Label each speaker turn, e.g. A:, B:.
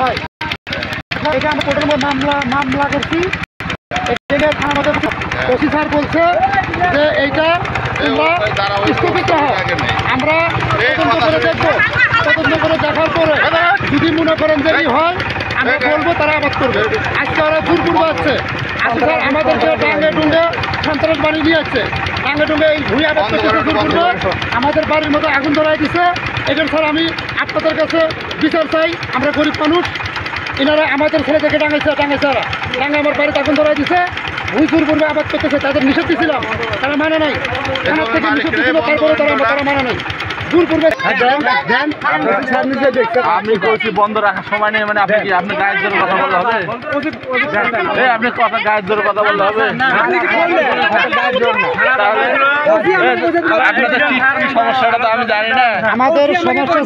A: হয়। এটা আমরা কোর্টের মধ্যে মামলা করছি। আমাদের ওসি স্যার বলছে যে এইটা স্থগিত হয়, আমরা তদন্ত করে দেখবো। তদন্ত করে দেখার পরে যদি মনে করেন যে এই হয় আমরা বলবো, তারা আবাদ করবে। আজকে ওরা জোরপূর্ব আছে স্যার, আমাদেরকে ডাঙ্গে ডুঙ্গে সন্ত্রাস বানিয়ে দিয়ে যাচ্ছে। ডাঙ্গে ডুঙ্গে এই ভুঁই আবাদ করতেছে জোরপূর্ব, আমাদের বাড়ির মতো আগুন ধরাই দিছে। এখানে স্যার আমি আপনাদের কাছে বিচার চাই। আমরা গরিব মানুষ, এনারা আমাদের ছেলেদেরকে ডাঙাইছে ডাঙে আমার বাড়িতে আগুন ধরাই দিছে। ভুঁই জোরপূর্বে আবাদ করতেছে, তাদের নিষেধ দিয়েছিলাম, তারা মানে নাই। থানার থেকে নিষেধ দিয়েছিল, তারপরে তারা মানে নাই।
B: আমি বলছি বন্ধ রাখার সময় নেই, মানে আপনি কি আপনি গায়ের জোরে কথা বললে হবে? আপনি কথা গায়ের জোরে কথা বললে হবে? আপনাদের কি সমস্যাটা তো আমি জানি না।
A: আমাদের সমস্যা